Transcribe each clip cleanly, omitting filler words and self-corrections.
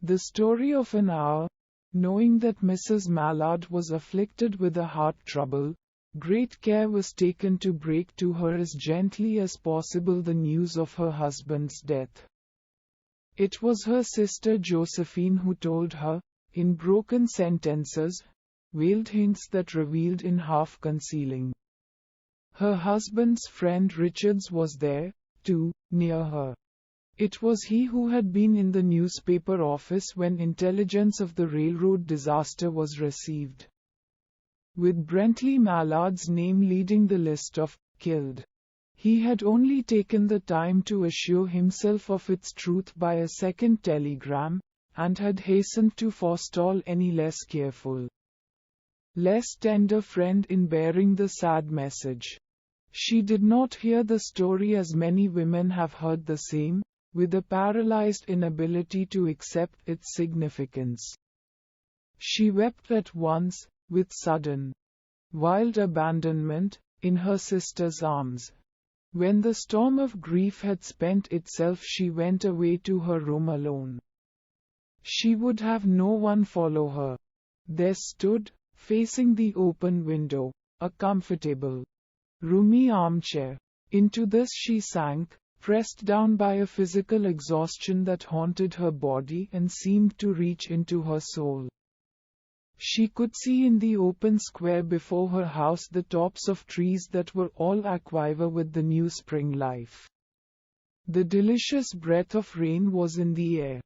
The story of an hour. Knowing that Mrs. Mallard was afflicted with a heart trouble, great care was taken to break to her as gently as possible the news of her husband's death. It was her sister Josephine who told her, in broken sentences, veiled hints that revealed in half concealing. Her husband's friend Richards was there, too, near her. It was he who had been in the newspaper office when intelligence of the railroad disaster was received, with Brentley Mallard's name leading the list of killed. He had only taken the time to assure himself of its truth by a second telegram, and had hastened to forestall any less careful, less tender friend in bearing the sad message. She did not hear the story as many women have heard the same, with a paralyzed inability to accept its significance. She wept at once, with sudden, wild abandonment, in her sister's arms. When the storm of grief had spent itself, she went away to her room alone. She would have no one follow her. There stood, facing the open window, a comfortable, roomy armchair. Into this she sank, pressed down by a physical exhaustion that haunted her body and seemed to reach into her soul. She could see in the open square before her house the tops of trees that were all aquiver with the new spring life. The delicious breath of rain was in the air.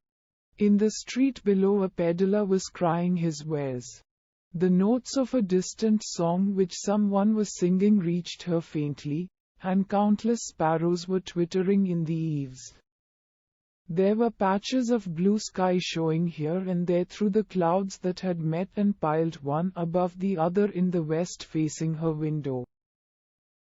In the street below, a peddler was crying his wares. The notes of a distant song which someone was singing reached her faintly, and countless sparrows were twittering in the eaves. There were patches of blue sky showing here and there through the clouds that had met and piled one above the other in the west facing her window.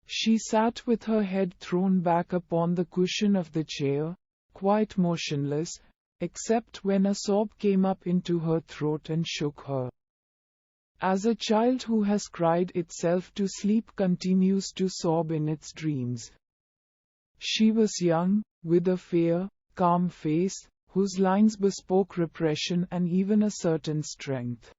She sat with her head thrown back upon the cushion of the chair, quite motionless, except when a sob came up into her throat and shook her. As a child who has cried itself to sleep continues to sob in its dreams. She was young, with a fair, calm face, whose lines bespoke repression and even a certain strength.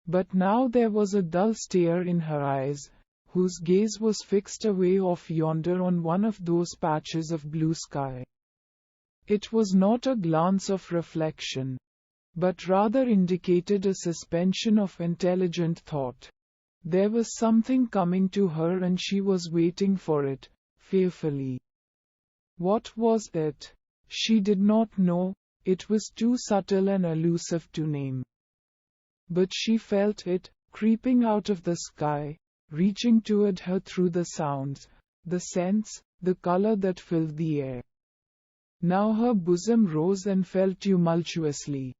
But now there was a dull stare in her eyes, whose gaze was fixed away off yonder on one of those patches of blue sky. It was not a glance of reflection, but rather indicated a suspension of intelligent thought. There was something coming to her and she was waiting for it, fearfully. What was it? She did not know, it was too subtle and elusive to name. But she felt it, creeping out of the sky, reaching toward her through the sounds, the scents, the color that filled the air. Now her bosom rose and fell tumultuously.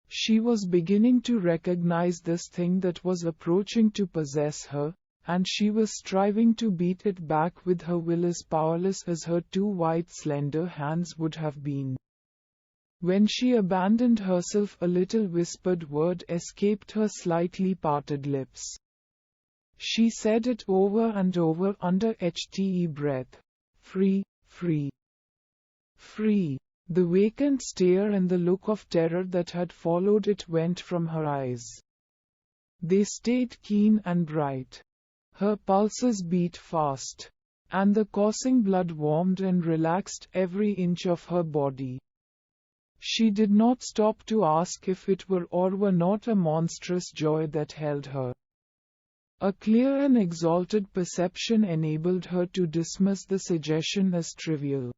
She was beginning to recognize this thing that was approaching to possess her, and she was striving to beat it back with her will as powerless as her two white slender hands would have been. When she abandoned herself, a little whispered word escaped her slightly parted lips. She said it over and over under each breath. Free, free, free. The vacant stare and the look of terror that had followed it went from her eyes. They stayed keen and bright. Her pulses beat fast, and the coursing blood warmed and relaxed every inch of her body. She did not stop to ask if it were or were not a monstrous joy that held her. A clear and exalted perception enabled her to dismiss the suggestion as trivial.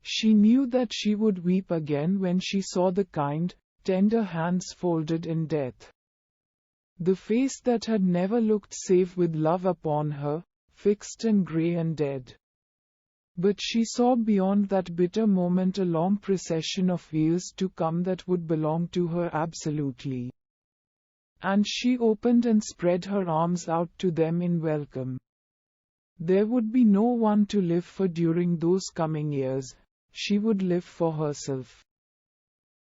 She knew that she would weep again when she saw the kind, tender hands folded in death. The face that had never looked save with love upon her, fixed and grey and dead. But she saw beyond that bitter moment a long procession of years to come that would belong to her absolutely. And she opened and spread her arms out to them in welcome. There would be no one to live for during those coming years. She would live for herself.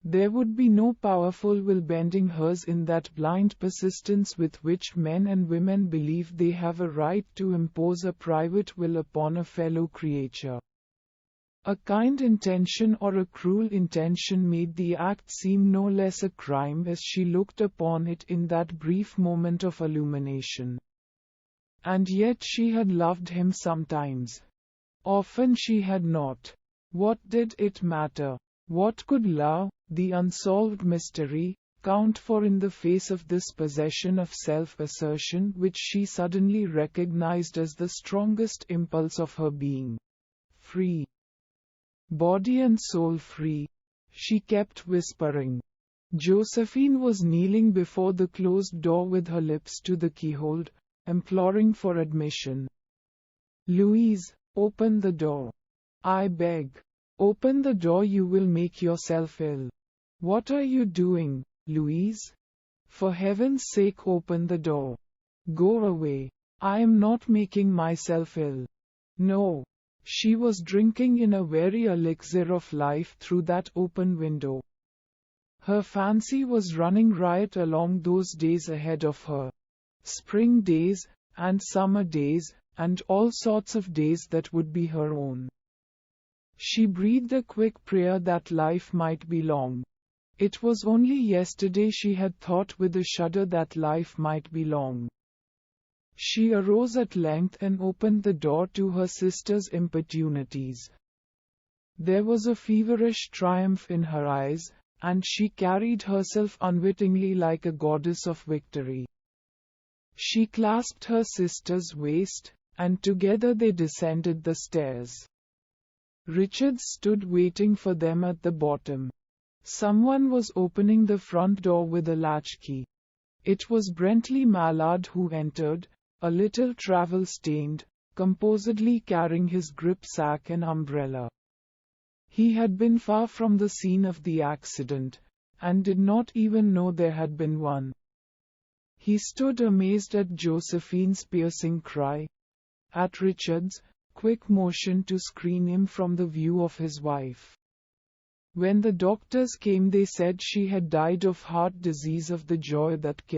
There would be no powerful will bending hers in that blind persistence with which men and women believe they have a right to impose a private will upon a fellow creature. A kind intention or a cruel intention made the act seem no less a crime as she looked upon it in that brief moment of illumination. And yet she had loved him sometimes. Often she had not. What did it matter? What could love, the unsolved mystery, count for in the face of this possession of self-assertion which she suddenly recognized as the strongest impulse of her being? Free. Body and soul free, she kept whispering. Josephine was kneeling before the closed door with her lips to the keyhole, imploring for admission. Louise, open the door. I beg. Open the door, you will make yourself ill. What are you doing, Louise? For heaven's sake, open the door. Go away. I am not making myself ill. No. She was drinking in a very elixir of life through that open window. Her fancy was running riot along those days ahead of her. Spring days, and summer days, and all sorts of days that would be her own. She breathed a quick prayer that life might be long. It was only yesterday she had thought with a shudder that life might be long. She arose at length and opened the door to her sister's importunities. There was a feverish triumph in her eyes, and she carried herself unwittingly like a goddess of victory. She clasped her sister's waist, and together they descended the stairs. Richard stood waiting for them at the bottom. Someone was opening the front door with a latchkey. It was Bentley Mallard who entered, a little travel-stained, composedly carrying his grip-sack and umbrella. He had been far from the scene of the accident, and did not even know there had been one. He stood amazed at Josephine's piercing cry, at Richard's quick motion to screen him from the view of his wife. When the doctors came, they said she had died of heart disease, of the joy that killed.